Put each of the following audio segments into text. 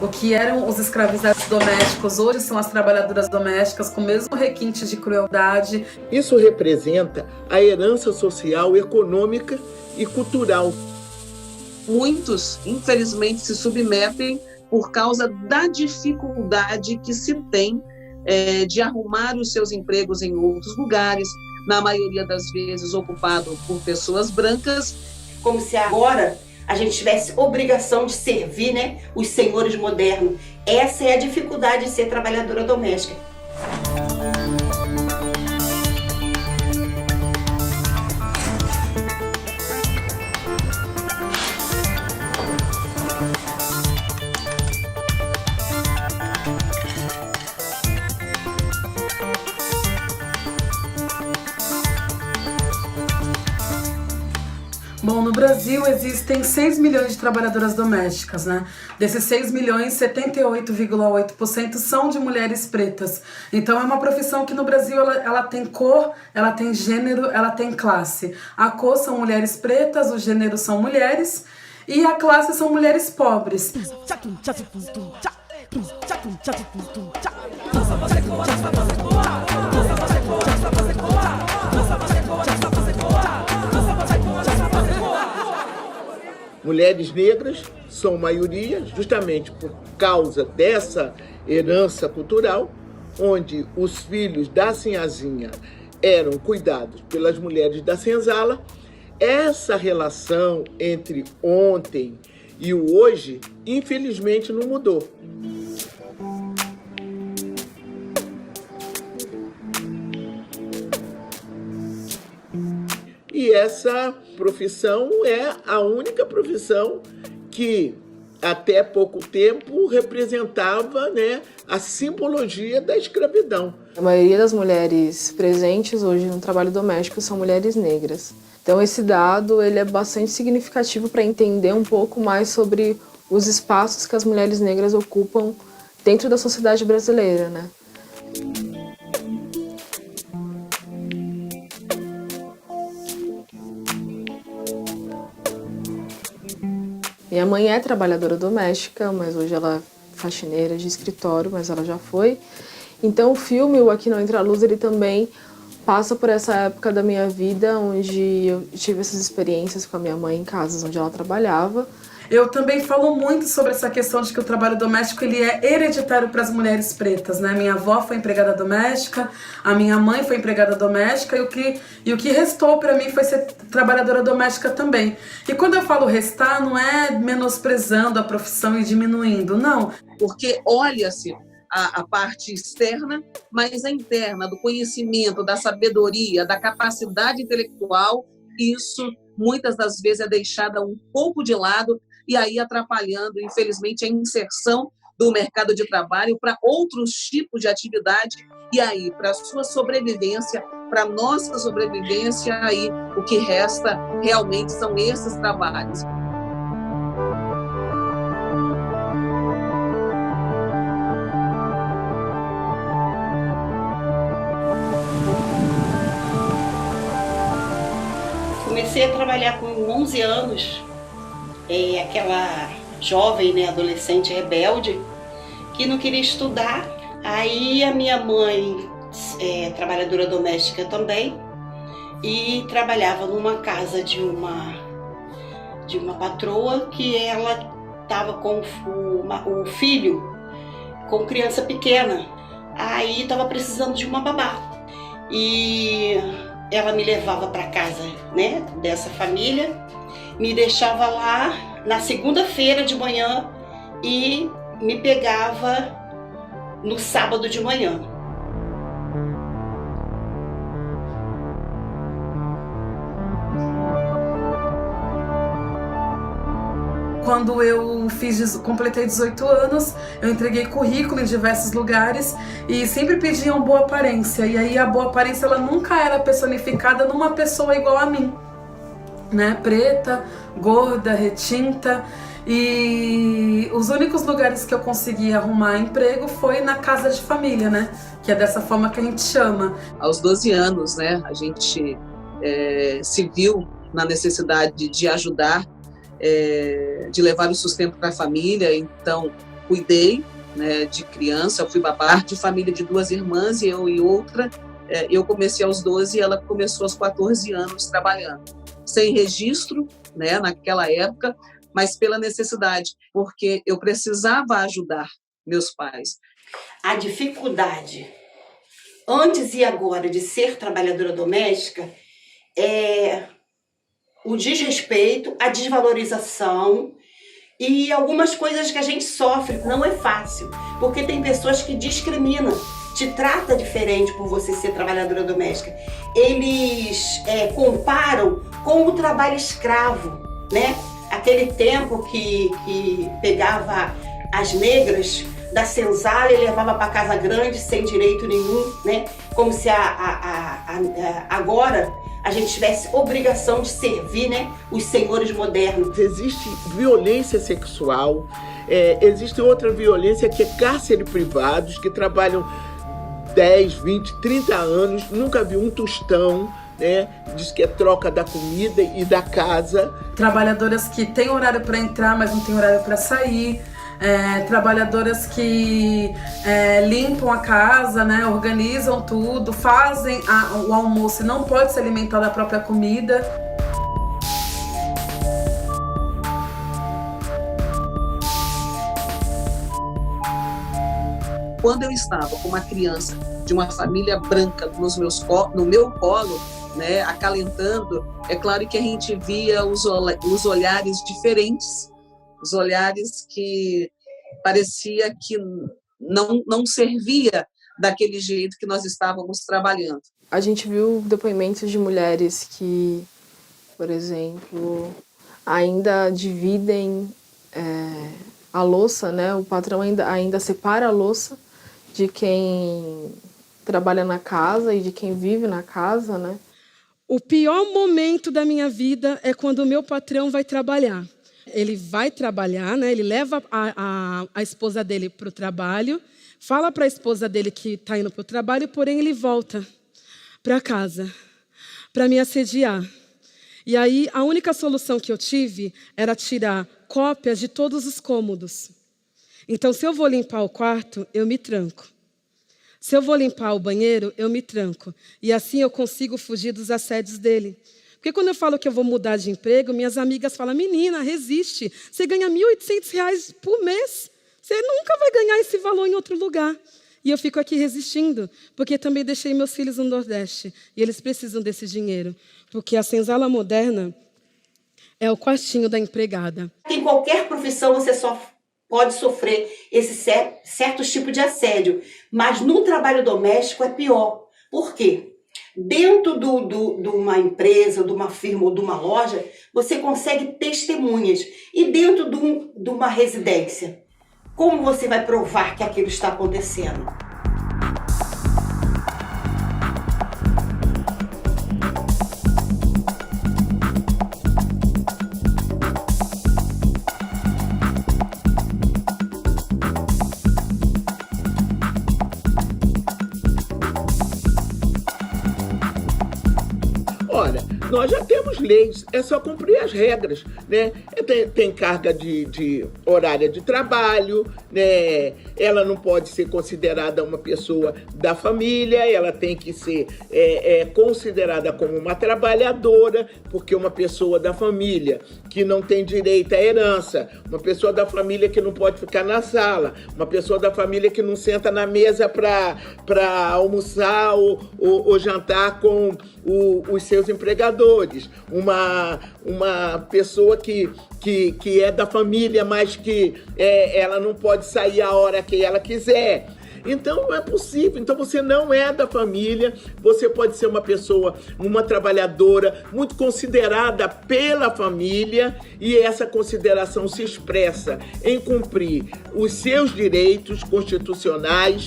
O que eram os escravizados domésticos hoje são as trabalhadoras domésticas com o mesmo requinte de crueldade. Isso representa a herança social, econômica e cultural. Muitos, infelizmente, se submetem por causa da dificuldade que se tem de arrumar os seus empregos em outros lugares, na maioria das vezes ocupado por pessoas brancas. Como se agora a gente tivesse obrigação de servir, né, os senhores modernos. Essa é a dificuldade de ser trabalhadora doméstica. Bom, no Brasil existem 6 milhões de trabalhadoras domésticas, né? Desses 6 milhões, 78,8% são de mulheres pretas. Então é uma profissão que no Brasil ela tem cor, ela tem gênero, ela tem classe. A cor são mulheres pretas, o gênero são mulheres e a classe são mulheres pobres. Mulheres negras são maioria justamente por causa dessa herança cultural, onde os filhos da sinhazinha eram cuidados pelas mulheres da senzala. Essa relação entre ontem e o hoje, infelizmente, não mudou. E essa profissão é a única profissão que, até pouco tempo, representava, né, a simbologia da escravidão. A maioria das mulheres presentes hoje no trabalho doméstico são mulheres negras. Então esse dado ele é bastante significativo para entender um pouco mais sobre os espaços que as mulheres negras ocupam dentro da sociedade brasileira, né? Minha mãe é trabalhadora doméstica, mas hoje ela é faxineira de escritório, mas ela já foi. Então o filme, o Aqui Não Entra Luz, ele também passa por essa época da minha vida onde eu tive essas experiências com a minha mãe em casas onde ela trabalhava. Eu também falo muito sobre essa questão de que o trabalho doméstico ele é hereditário para as mulheres pretas, né? Minha avó foi empregada doméstica, a minha mãe foi empregada doméstica e o que restou para mim foi ser trabalhadora doméstica também. E quando eu falo restar, não é menosprezando a profissão e diminuindo, não. Porque olha-se a parte externa, mas a interna, do conhecimento, da sabedoria, da capacidade intelectual, isso muitas das vezes é deixada um pouco de lado e aí atrapalhando, infelizmente, a inserção do mercado de trabalho para outros tipos de atividade e aí, para a sua sobrevivência, para a nossa sobrevivência, aí o que resta realmente são esses trabalhos. Comecei a trabalhar com 11 anos, aquela jovem, né, adolescente rebelde, que não queria estudar. Aí a minha mãe, trabalhadora doméstica também, e trabalhava numa casa de uma patroa que ela estava com o filho, com criança pequena. Aí estava precisando de uma babá. E ela me levava para casa, né, dessa família, me deixava lá na segunda-feira de manhã e me pegava no sábado de manhã. Quando eu completei 18 anos, eu entreguei currículo em diversos lugares e sempre pediam boa aparência. E aí a boa aparência ela nunca era personificada numa pessoa igual a mim, né? Preta, gorda, retinta. E os únicos lugares que eu consegui arrumar emprego foi na casa de família, né? Que é dessa forma que a gente chama. Aos 12 anos, né, a gente se viu na necessidade de ajudar, de levar o sustento para a família. Então, cuidei, né, de criança, eu fui babá de família de 2 irmãs, eu e outra. Eu comecei aos 12 e ela começou aos 14 anos trabalhando. Sem registro, né, naquela época, mas pela necessidade, porque eu precisava ajudar meus pais. A dificuldade, antes e agora, de ser trabalhadora doméstica é o desrespeito, a desvalorização e algumas coisas que a gente sofre. Não é fácil, porque tem pessoas que discriminam, te trata diferente por você ser trabalhadora doméstica. Eles comparam com o trabalho escravo, né? Aquele tempo que pegava as negras da senzala e levava para casa grande sem direito nenhum, né? Como se agora a gente tivesse obrigação de servir, né, os senhores modernos. Existe violência sexual, existe outra violência que é cárcere privados, que trabalham 10, 20, 30 anos, nunca vi um tostão, né? Diz que é troca da comida e da casa. Trabalhadoras que têm horário para entrar, mas não tem horário para sair. Trabalhadoras que limpam a casa, né? Organizam tudo, fazem o almoço e não pode se alimentar da própria comida. Quando eu estava com uma criança de uma família branca no meu colo, né, acalentando, é claro que a gente via os olhares diferentes, os olhares que parecia que não servia daquele jeito que nós estávamos trabalhando. A gente viu depoimentos de mulheres que, por exemplo, ainda dividem a louça, né? O patrão ainda separa a louça de quem trabalha na casa e de quem vive na casa, né? O pior momento da minha vida é quando o meu patrão vai trabalhar. Ele vai trabalhar, né? Ele leva a esposa dele para o trabalho, fala para a esposa dele que está indo para o trabalho, porém ele volta para casa para me assediar. E aí a única solução que eu tive era tirar cópias de todos os cômodos. Então, se eu vou limpar o quarto, eu me tranco. Se eu vou limpar o banheiro, eu me tranco. E assim eu consigo fugir dos assédios dele. Porque quando eu falo que eu vou mudar de emprego, minhas amigas falam, menina, resiste. Você ganha R$ 1.800 por mês. Você nunca vai ganhar esse valor em outro lugar. E eu fico aqui resistindo, porque também deixei meus filhos no Nordeste. E eles precisam desse dinheiro. Porque a senzala moderna é o quartinho da empregada. Em qualquer profissão você só pode sofrer esse certo tipo de assédio. Mas no trabalho doméstico é pior. Por quê? Dentro de uma empresa, de uma firma ou de uma loja, você consegue testemunhas. E dentro de uma residência, como você vai provar que aquilo está acontecendo? Ora, nós já temos leis, é só cumprir as regras, né? Tem carga de horária de trabalho, né? Ela não pode ser considerada uma pessoa da família, ela tem que ser considerada como uma trabalhadora, porque uma pessoa da família que não tem direito à herança, uma pessoa da família que não pode ficar na sala, uma pessoa da família que não senta na mesa para almoçar ou jantar com os seus empregadores, uma pessoa que é da família, mas que ela não pode sair a hora que ela quiser. Então não é possível. Então você não é da família, você pode ser uma pessoa, uma trabalhadora muito considerada pela família, e essa consideração se expressa em cumprir os seus direitos constitucionais.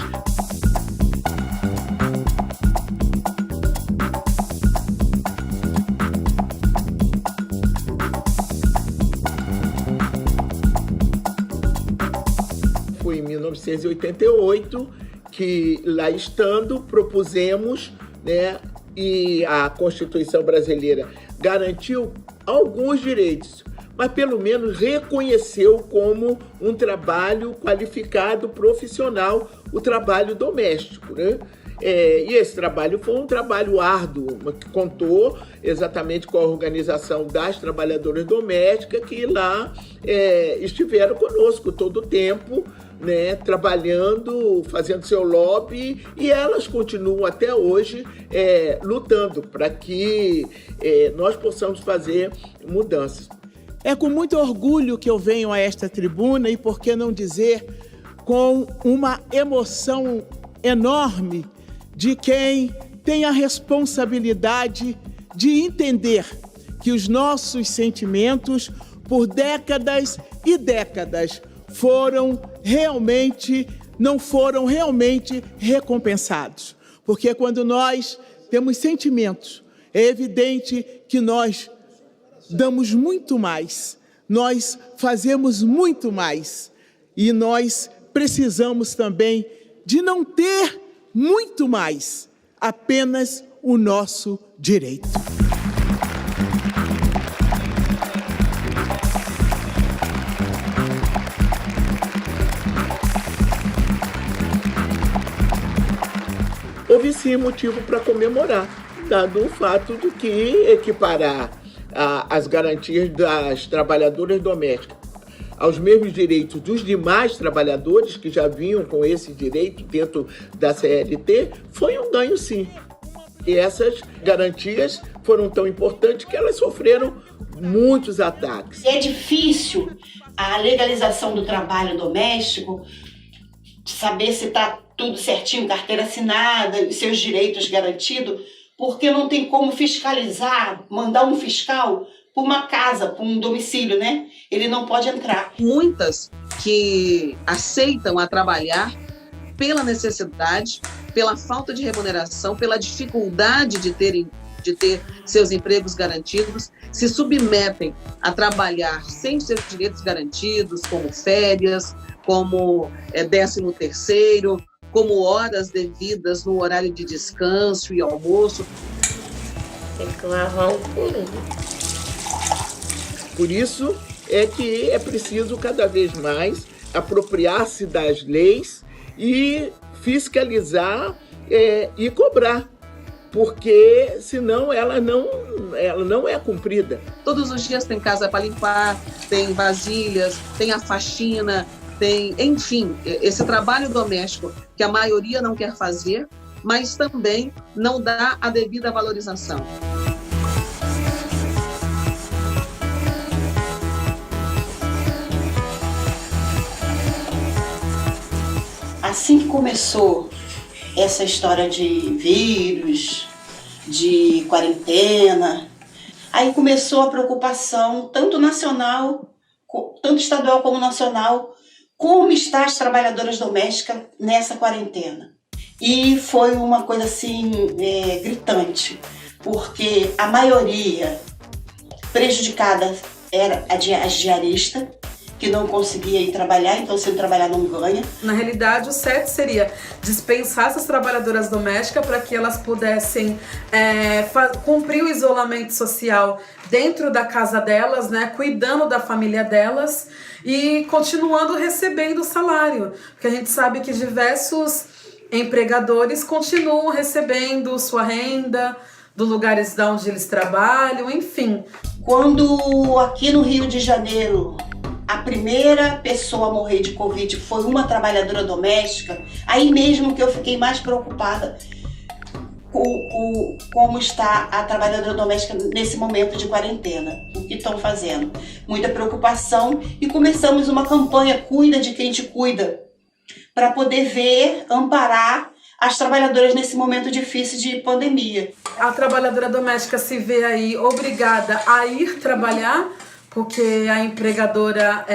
Foi em 1988 que, lá estando, propusemos, né, e a Constituição brasileira garantiu alguns direitos, mas pelo menos reconheceu como um trabalho qualificado, profissional, o trabalho doméstico, né? E esse trabalho foi um trabalho árduo, que contou exatamente com a organização das trabalhadoras domésticas que lá estiveram conosco todo o tempo, né, trabalhando, fazendo seu lobby, e elas continuam até hoje lutando para que nós possamos fazer mudanças. É com muito orgulho que eu venho a esta tribuna e, por que não dizer, com uma emoção enorme de quem tem a responsabilidade de entender que os nossos sentimentos, por décadas e décadas, não foram realmente recompensados. Porque quando nós temos sentimentos, é evidente que nós damos muito mais, nós fazemos muito mais. E nós precisamos também de não ter muito mais, apenas o nosso direito. Houve sim motivo para comemorar, dado o fato de que equiparar as garantias das trabalhadoras domésticas aos mesmos direitos dos demais trabalhadores que já vinham com esse direito dentro da CLT, foi um ganho sim. E essas garantias foram tão importantes que elas sofreram muitos ataques. É difícil a legalização do trabalho doméstico, saber se está tudo certinho, carteira assinada, os seus direitos garantidos, porque não tem como fiscalizar, mandar um fiscal para uma casa, para um domicílio, né? Ele não pode entrar. Muitas que aceitam a trabalhar pela necessidade, pela falta de remuneração, pela dificuldade de ter seus empregos garantidos, se submetem a trabalhar sem seus direitos garantidos, como férias, como 13º, como horas devidas no horário de descanso e almoço. Tem que lavar um pulinho. Por isso é que é preciso cada vez mais apropriar-se das leis e fiscalizar e cobrar, porque senão ela não é cumprida. Todos os dias tem casa para limpar, tem vasilhas, tem a faxina, tem, enfim, esse trabalho doméstico que a maioria não quer fazer, mas também não dá a devida valorização. Assim que começou essa história de vírus, de quarentena, aí começou a preocupação, tanto nacional, tanto estadual como nacional, como estão as trabalhadoras domésticas nessa quarentena. E foi uma coisa assim, gritante, porque a maioria prejudicada era as diaristas, que não conseguia ir trabalhar, então se não trabalhar não ganha. Na realidade, o certo seria dispensar essas trabalhadoras domésticas para que elas pudessem cumprir o isolamento social dentro da casa delas, né, cuidando da família delas e continuando recebendo o salário. Porque a gente sabe que diversos empregadores continuam recebendo sua renda dos lugares de onde eles trabalham, enfim. Quando aqui no Rio de Janeiro a primeira pessoa a morrer de Covid foi uma trabalhadora doméstica, aí mesmo que eu fiquei mais preocupada com como está a trabalhadora doméstica nesse momento de quarentena, o que estão fazendo. Muita preocupação e começamos uma campanha Cuida de Quem Te Cuida, para poder ver, amparar as trabalhadoras nesse momento difícil de pandemia. A trabalhadora doméstica se vê aí obrigada a ir trabalhar, porque a empregadora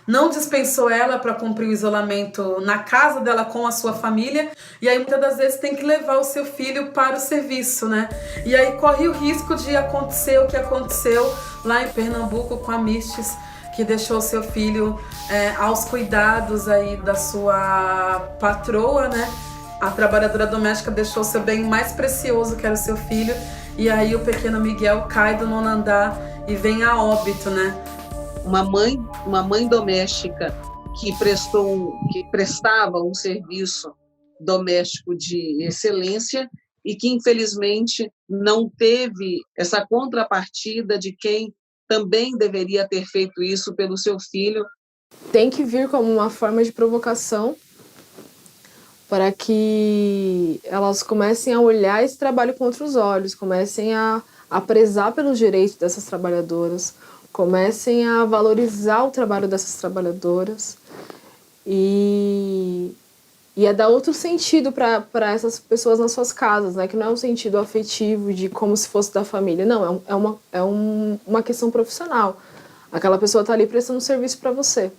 não dispensou ela para cumprir o isolamento na casa dela com a sua família, e aí muitas das vezes tem que levar o seu filho para o serviço, né? E aí corre o risco de acontecer o que aconteceu lá em Pernambuco com a Mistes, que deixou seu filho aos cuidados aí da sua patroa, né? A trabalhadora doméstica deixou seu bem mais precioso, que era o seu filho, e aí o pequeno Miguel cai do 9º andar e vem a óbito, né? Uma mãe doméstica que prestava um serviço doméstico de excelência e que, infelizmente, não teve essa contrapartida de quem também deveria ter feito isso pelo seu filho. Tem que vir como uma forma de provocação para que elas comecem a olhar esse trabalho com outros olhos, comecem a prezar pelos direitos dessas trabalhadoras, comecem a valorizar o trabalho dessas trabalhadoras e a dar outro sentido para essas pessoas nas suas casas, né? Que não é um sentido afetivo de como se fosse da família, não, é uma questão profissional. Aquela pessoa está ali prestando serviço para você,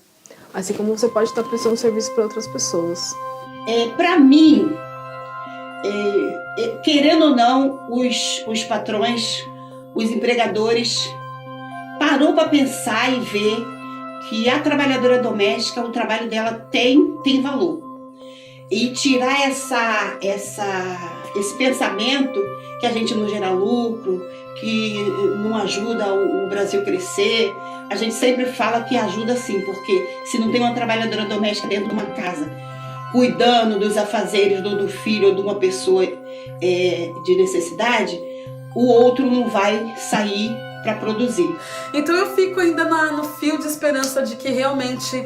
assim como você pode estar prestando serviço para outras pessoas. Para mim, querendo ou não, os patrões, os empregadores, parou para pensar e ver que a trabalhadora doméstica, o trabalho dela tem valor. E tirar esse pensamento que a gente não gera lucro, que não ajuda o Brasil crescer. A gente sempre fala que ajuda sim, porque se não tem uma trabalhadora doméstica dentro de uma casa, cuidando dos afazeres do filho ou de uma pessoa de necessidade, o outro não vai sair para produzir. Então eu fico ainda no fio de esperança de que realmente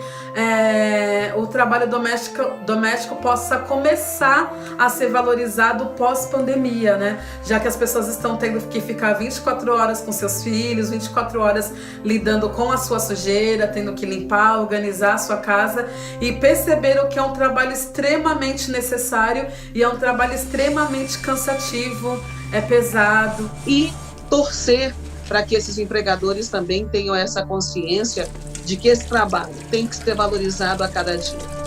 o trabalho doméstico possa começar a ser valorizado pós-pandemia, né? Já que as pessoas estão tendo que ficar 24 horas com seus filhos, 24 horas lidando com a sua sujeira, tendo que limpar, organizar a sua casa, e perceberam que é um trabalho extremamente necessário e é um trabalho extremamente cansativo, é pesado. E torcer para que esses empregadores também tenham essa consciência de que esse trabalho tem que ser valorizado a cada dia.